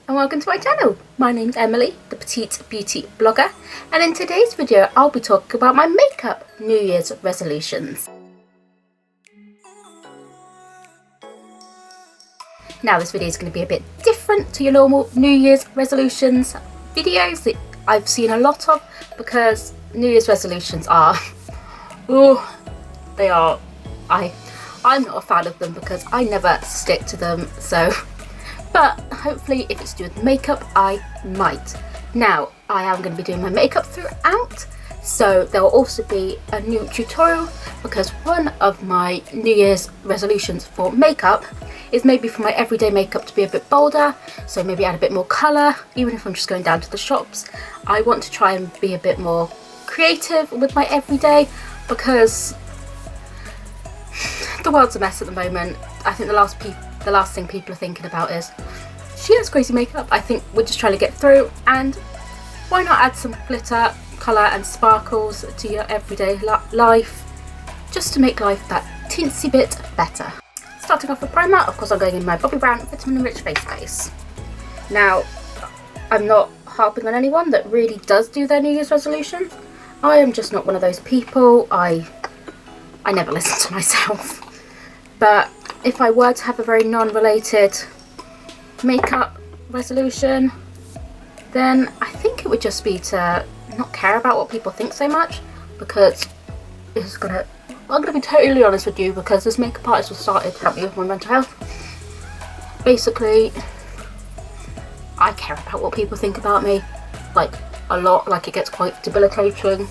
and welcome to my channel. My name's Emily, the Petite Beauty blogger, and in today's video I'll be talking about my makeup New Year's resolutions. Now this video is going to be a bit different to your normal New Year's resolutions videos that I've seen a lot of, because New Year's resolutions are, I'm not a fan of them because I never stick to them, so, but hopefully if it's to do with makeup I might. Now I am going to be doing my makeup throughout, so there will also be a new tutorial, because one of my New Year's resolutions for makeup is maybe for my everyday makeup to be a bit bolder, so maybe add a bit more colour. Even if I'm just going down to the shops, I want to try and be a bit more creative with my everyday, because the world's a mess at the moment. I think the last thing people are thinking about is, she has crazy makeup. I think we're just trying to get through, and why not add some glitter, colour and sparkles to your everyday life, just to make life that teensy bit better. Starting off with primer, of course I'm going in my Bobbi Brown Vitamin Rich Face Base. Now, I'm not harping on anyone that really does do their New Year's resolutions. I am just not one of those people. I never listen to myself. But if I were to have a very non-related makeup resolution, then I think it would just be to not care about what people think so much, because I'm gonna be totally honest with you, because this makeup artist was started to help me with my mental health. Basically, I care about what people think about me, like a lot. Like, it gets quite debilitating.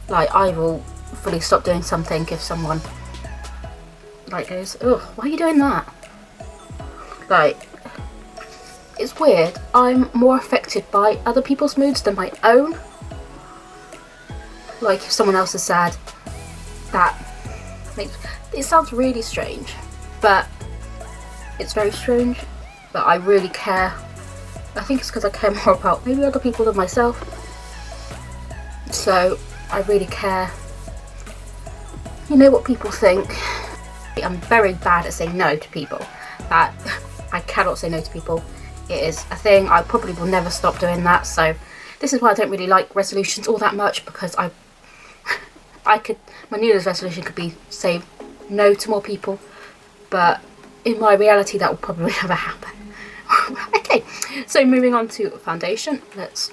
Like, I will fully stop doing something if someone like goes, "Oh, why are you doing that?" Like, it's weird. I'm more affected by other people's moods than my own. Like, if someone else is sad, that makes it sounds really strange, but it's very strange. But I really care. I think it's because I care more about maybe other people than myself. So I really care, you know, what people think. I'm very bad at saying no to people. That I cannot say no to people. It is a thing. I probably will never stop doing that. So this is why I don't really like resolutions all that much, because my New Year's resolution could be say no to more people, but in my reality that will probably never happen. Okay, so moving on to foundation. Let's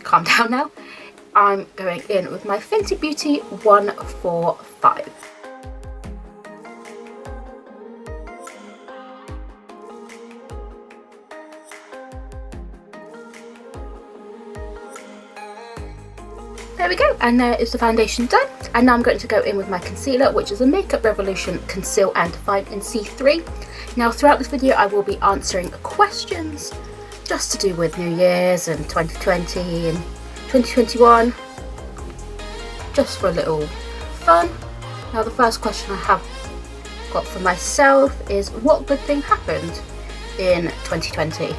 calm down now. I'm going in with my Fenty Beauty 145. There we go, and there is the foundation done. And now I'm going to go in with my concealer, which is a Makeup Revolution Conceal and Define in C3. Now throughout this video I will be answering questions just to do with New Year's and 2020 and 2021, just for a little fun. Now the first question I have got for myself is, what good thing happened in 2020?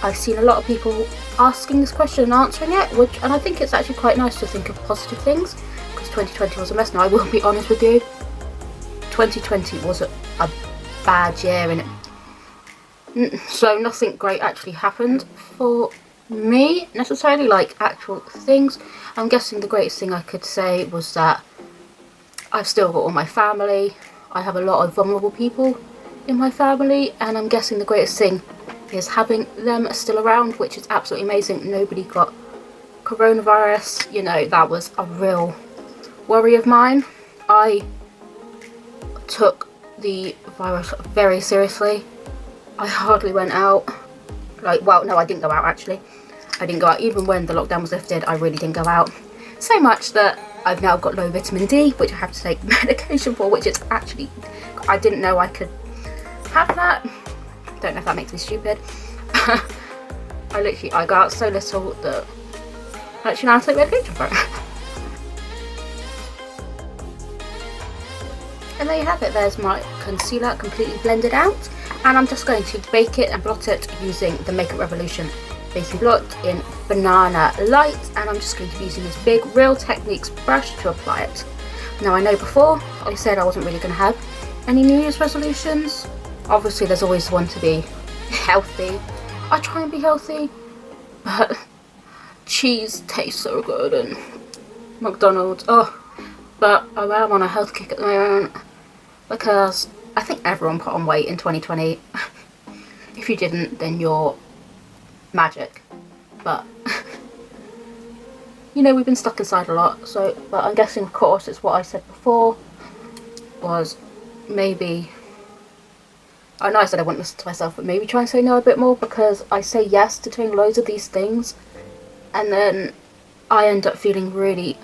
I've seen a lot of people asking this question and answering it, and I think it's actually quite nice to think of positive things, because 2020 was a mess. Now I will be honest with you, 2020 was a bad year, and so nothing great actually happened for me necessarily, like actual things. I'm guessing the greatest thing I could say was that I've still got all my family. I have a lot of vulnerable people in my family, and I'm guessing the greatest thing is having them still around, which is absolutely amazing. Nobody got coronavirus. You know, that was a real worry of mine. I took the virus very seriously. I hardly went out. Like, well, no, I didn't go out actually. I didn't go out even when the lockdown was lifted. I really didn't go out. So much that I've now got low vitamin D, which I have to take medication for, which is actually, I didn't know I could have that. Don't know if that makes me stupid. I go out so little that actually now I take medication for it. And there you have it. There's my concealer completely blended out, and I'm just going to bake it and blot it using the Makeup Revolution Baking Blot in Banana Light, and I'm just going to be using this big Real Techniques brush to apply it. Now I know before I said I wasn't really going to have any New Year's resolutions. Obviously there's always one to be healthy I try and be healthy, but cheese tastes so good and McDonald's, oh. But I am on a health kick at the moment because I think everyone put on weight in 2020. If you didn't, then you're magic. But you know, we've been stuck inside a lot, so, but I'm guessing, of course, it's what I said before, was maybe, I know I said I wouldn't listen to myself, but maybe try and say no a bit more, because I say yes to doing loads of these things, and then I end up feeling really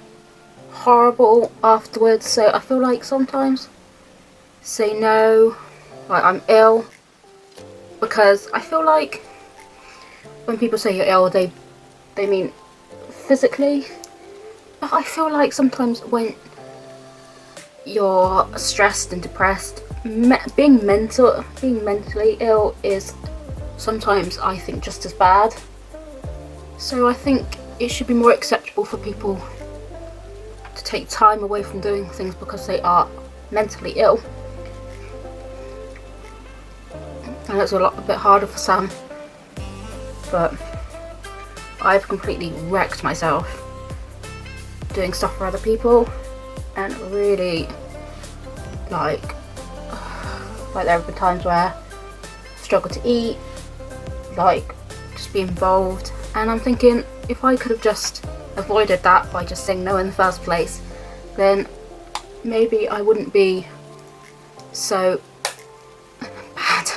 horrible afterwards. So I feel like sometimes say no, like I'm ill, because I feel like when people say you're ill, they mean physically, but I feel like sometimes when you're stressed and depressed, being mentally ill is sometimes, I think, just as bad. So I think it should be more acceptable for people to take time away from doing things because they are mentally ill. And it's a bit harder for some, but I've completely wrecked myself doing stuff for other people, and really, like there have been times where I struggle to eat, like just be involved, and I'm thinking, if I could have just avoided that by just saying no in the first place, then maybe I wouldn't be so bad.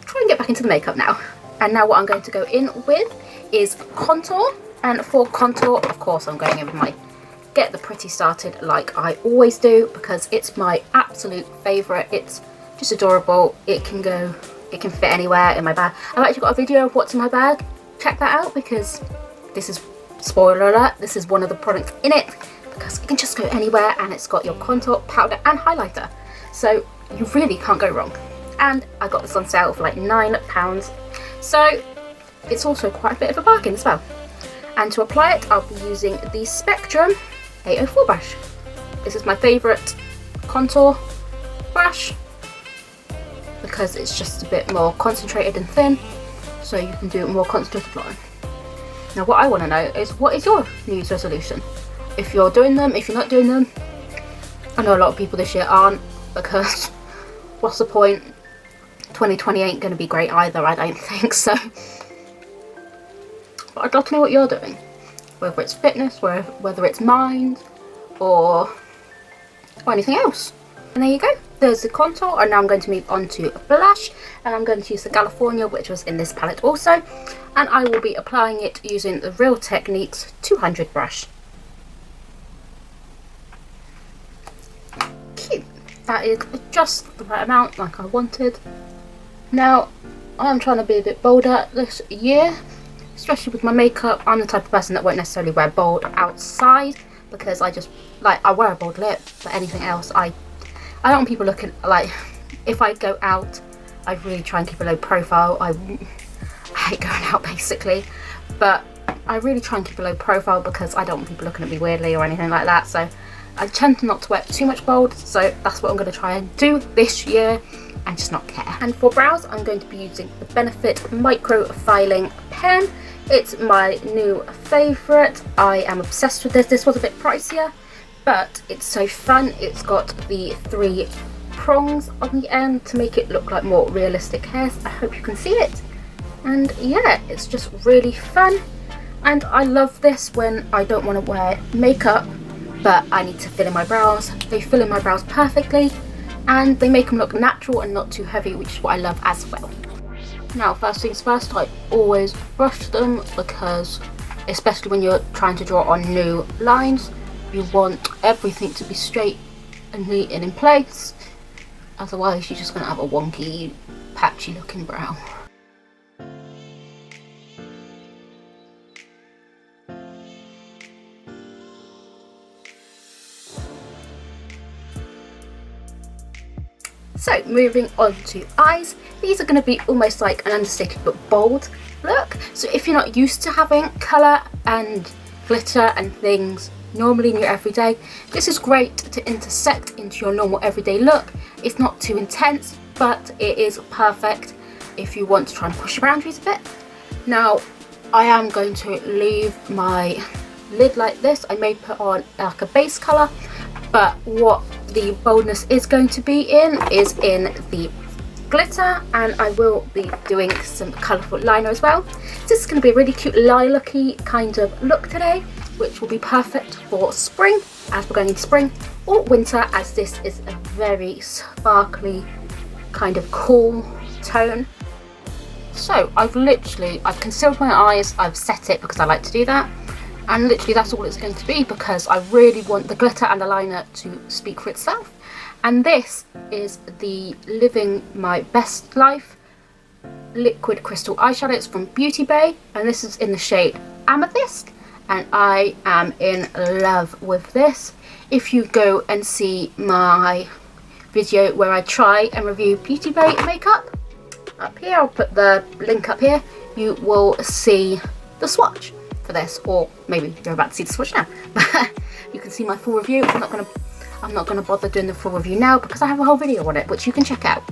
Try and get back into the makeup now. And now what I'm going to go in with is contour, and for contour, of course, I'm going in with my Get the Pretty started like I always do, because it's my absolute favourite. It's just adorable. It can fit anywhere in my bag. I've actually got a video of what's in my bag. Check that out, because this is, spoiler alert, this is one of the products in it, because it can just go anywhere, and it's got your contour, powder and highlighter, so you really can't go wrong. And I got this on sale for like £9, so it's also quite a bit of a bargain as well. And to apply it, I'll be using the Spectrum 804 brush. This is my favourite contour brush because it's just a bit more concentrated and thin, so you can do more concentrated line. Now what I want to know is, what is your New Year's resolution? If you're doing them, if you're not doing them. I know a lot of people this year aren't, because what's the point? 2020 ain't going to be great either, I don't think so. But I'd love to know what you're doing, whether it's fitness, whether it's mind, or anything else. And there you go, there's the contour, and now I'm going to move on to blush, and I'm going to use the California, which was in this palette also, and I will be applying it using the Real Techniques 200 brush. Cute. That is just the right amount, like I wanted. Now, I'm trying to be a bit bolder this year, especially with my makeup. I'm the type of person that won't necessarily wear bold outside, because I just, like, I wear a bold lip, but anything else, I don't want people looking, like, if I go out, I really try and keep a low profile. I hate going out basically, but I really try and keep a low profile because I don't want people looking at me weirdly or anything like that, so I tend not to wear too much bold, so that's what I'm going to try and do this year, and just not care. And for brows, I'm going to be using the Benefit Micro Filing Pen. It's my new favourite. I am obsessed with this. This was a bit pricier, but it's so fun. It's got the 3 prongs on the end to make it look like more realistic hairs. I hope you can see it. And yeah, it's just really fun. And I love this when I don't want to wear makeup, but I need to fill in my brows. They fill in my brows perfectly, and they make them look natural and not too heavy, which is what I love as well. Now, first things first, I always brush them, because especially when you're trying to draw on new lines, you want everything to be straight and neat and in place, otherwise you're just going to have a wonky, patchy looking brow. So moving on to eyes, these are going to be almost like an understated but bold look. So if you're not used to having colour and glitter and things normally in your everyday, this is great to intersect into your normal everyday look. It's not too intense, but it is perfect. if you want to try and push your boundaries a bit. Now I am going to leave my lid like this. I may put on like a base colour, but what the boldness is going to be in is in the glitter, and I will be doing some colourful liner as well. This is going to be a really cute lilac-y kind of look today, which will be perfect for spring, as we're going into spring, or winter, as this is a very sparkly kind of cool tone. So I've concealed my eyes, I've set it because I like to do that, and literally that's all it's going to be, because I really want the glitter and the liner to speak for itself. And this is the Living My Best Life liquid crystal eyeshadows from Beauty Bay, and this is in the shade Amethyst, and I am in love with this. If you go and see my video where I try and review Beauty Bay makeup, up here, I'll put the link up here, you will see the swatch for this, or maybe you're about to see the swatch now, but you can see my full review. I'm not gonna bother doing the full review now because I have a whole video on it which you can check out.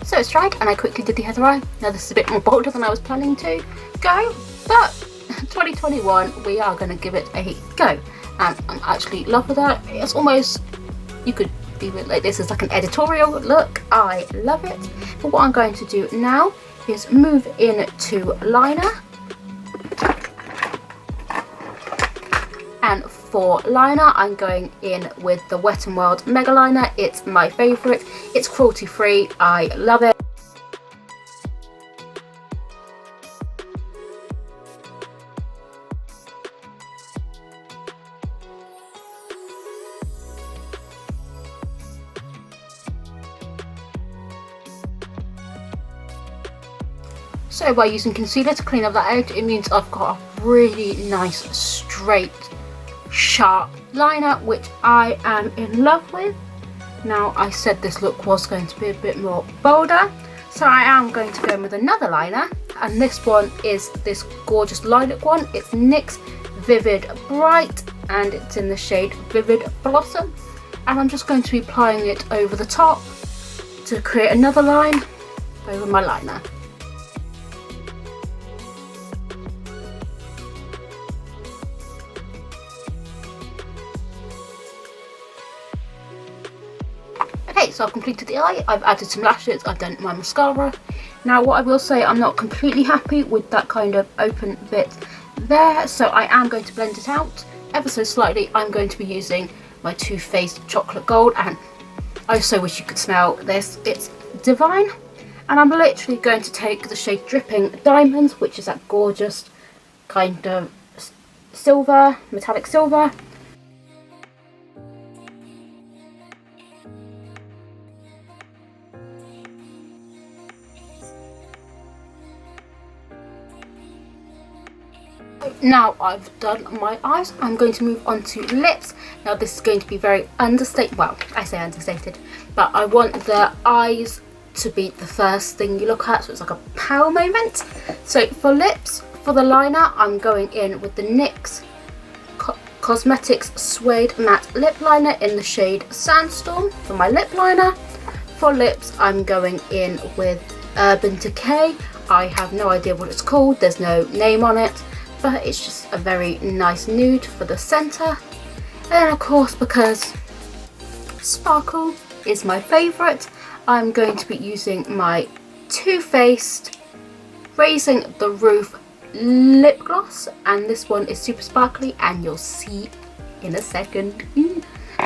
So it's dried, and I quickly did the other eye. Now this is a bit more bolder than I was planning to go, but 2021, we are going to give it a go, and I'm actually in love with that. It's almost, you could even like this is like an editorial look. I love it. But what I'm going to do now is move into liner, and for liner I'm going in with the Wet n Wild Mega Liner. It's my favourite. It's cruelty free. I love it. So by using concealer to clean up that out, it means I've got a really nice straight sharp liner, which I am in love with. Now I said this look was going to be a bit more bolder, so I am going to go in with another liner, and this one is this gorgeous lilac one. It's NYX Vivid Bright, and it's in the shade Vivid Blossom, and I'm just going to be applying it over the top to create another line over my liner. Okay, so I've completed the eye, I've added some lashes, I've done my mascara. Now what I will say, I'm not completely happy with that kind of open bit there, so I am going to blend it out ever so slightly. I'm going to be using my Too Faced Chocolate Gold, and I so wish you could smell this, it's divine. And I'm literally going to take the shade Dripping Diamonds, which is that gorgeous kind of silver, metallic silver. Now I've done my eyes, I'm going to move on to lips. Now this is going to be very understated, well I say understated, but I want the eyes to be the first thing you look at, so it's like a power moment. So for lips, for the liner, I'm going in with the NYX Cosmetics Suede Matte Lip Liner in the shade Sandstorm for my lip liner. For lips, I'm going in with Urban Decay. I have no idea what it's called, there's no name on it, but it's just a very nice nude for the centre. And of course, because sparkle is my favourite, I'm going to be using my Too Faced Raising the Roof lip gloss, and this one is super sparkly, and you'll see in a second.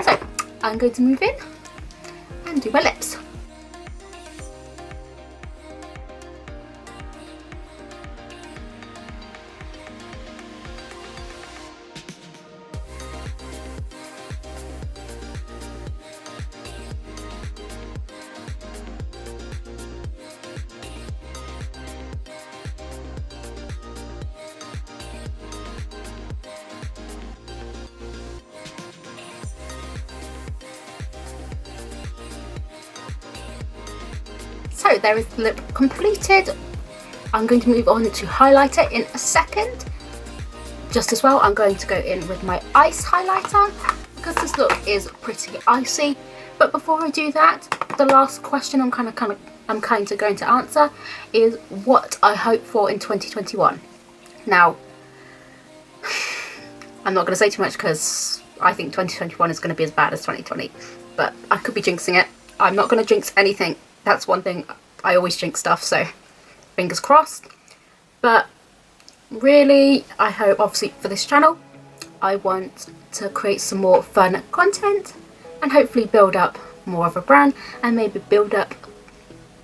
So I'm going to move in and do my lips. So there is the lip completed. I'm going to move on to highlighter in a second. Just as well, I'm going to go in with my ice highlighter because this look is pretty icy. But before I do that, the last question I'm kind of going to answer is what I hope for in 2021. Now, I'm not going to say too much because I think 2021 is going to be as bad as 2020, but I could be jinxing it. I'm not going to jinx anything. That's one thing. I always jinx stuff, so fingers crossed. But really, I hope, obviously for this channel, I want to create some more fun content and hopefully build up more of a brand and maybe build up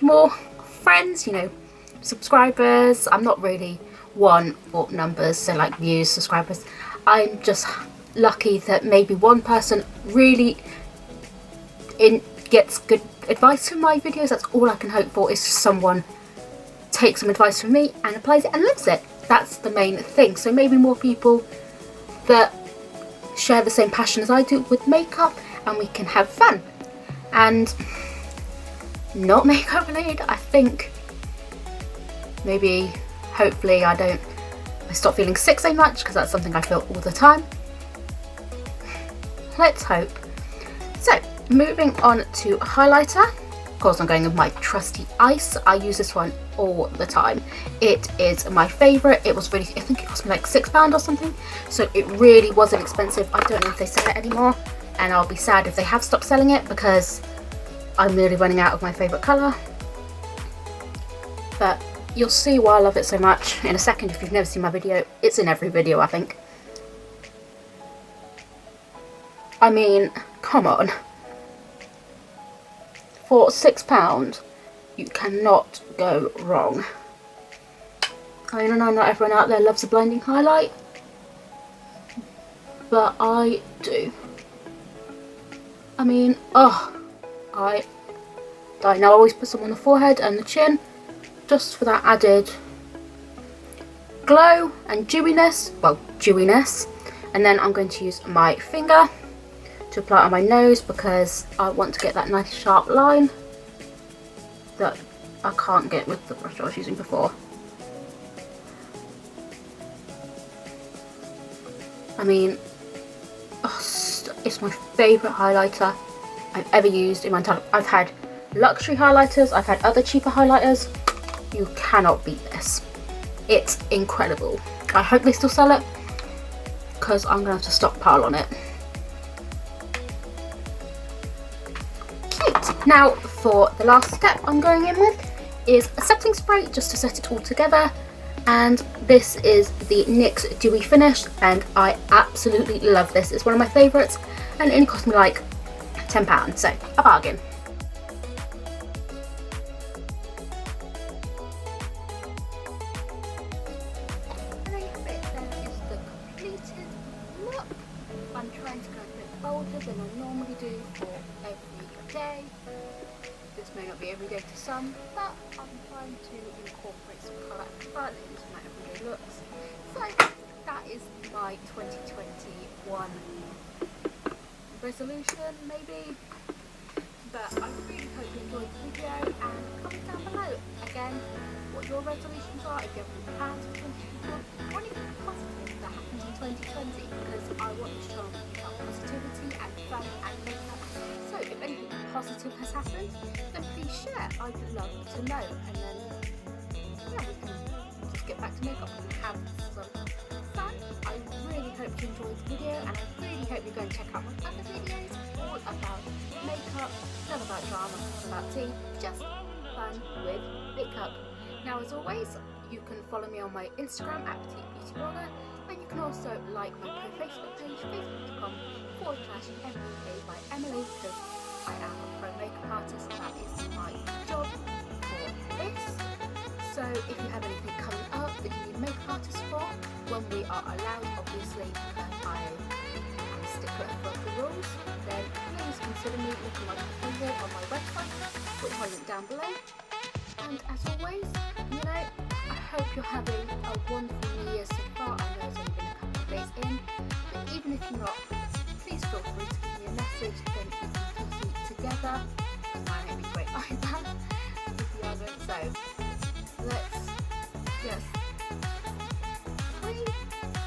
more friends, you know, subscribers. I'm not really one for numbers, so like views, subscribers. I'm just lucky that maybe one person really gets good advice from my videos. That's all I can hope for, is someone takes some advice from me and applies it and loves it. That's the main thing. So maybe more people that share the same passion as I do with makeup, and we can have fun. And not makeup related, I think maybe, hopefully I stop feeling sick so much, because that's something I feel all the time. Let's hope. So moving on to highlighter. Of course, I'm going with my trusty ice. I use this one all the time. It is my favourite. It was really, I think it cost me like £6 or something, so it really wasn't expensive. I don't know if they sell it anymore, and I'll be sad if they have stopped selling it because I'm nearly running out of my favourite colour. But you'll see why I love it so much in a second. If you've never seen my video, it's in every video, I think. I mean, come on. For £6, you cannot go wrong. I mean, I know not everyone out there loves a blinding highlight, but I do. I mean, oh, I now always put some on the forehead and the chin, just for that added glow and dewiness. Well, dewiness. And then I'm going to use my finger to apply it on my nose, because I want to get that nice sharp line that I can't get with the brush I was using before. I mean, it's my favourite highlighter I've ever used in my entire life. I've had luxury highlighters, I've had other cheaper highlighters. You cannot beat this. It's incredible. I hope they still sell it, because I'm going to have to stockpile on it. Now for the last step I'm going in with is a setting spray, just to set it all together, and this is the NYX Dewy Finish, and I absolutely love this. It's one of my favourites, and it only cost me like £10, so a bargain. There is the completed look. I'm trying to go a bit bolder than I normally do for every day. This may not be every day to some, but I'm trying to incorporate some colour and fun into my everyday looks. So that is my 2021 resolution, maybe. But I really hope you enjoyed the video, and comment down below again what your resolutions are, if you have any plans for 2021, or anything positive that happened in 2020, because I want this channel to be about positivity and fun and makeup. So if anything positive has happened, then please share. I'd love to know, and then yeah, we can just get back to makeup and have some fun. I really hope you enjoyed the video, and I really hope you go and check out my other videos all about makeup, none about drama, none about tea, just fun with makeup. Now, as always, you can follow me on my Instagram at Petite Beauty Blogger, and you can also like my pro Facebook page, facebook.com/MBA by Emily, because I am a pro makeup artist. That is my job for this. So if you have anything coming up that you need makeup artists for, when we are allowed, obviously, I am a stickler for the rules, then please consider me looking like a video on my website, which I'll link down below. And as always, you know, I hope you're having a wonderful New Year so far. I know it's only been a couple of days in, but even if you're not, please feel free to give me a message, then we can complete together, because mine ain't been great either. If you are So let's just breathe,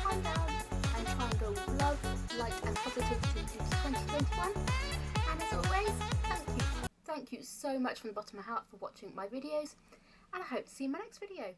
calm down, and try and go with love, light and positivity into 2021. And as always, thank you so much from the bottom of my heart for watching my videos, and I hope to see you in my next video.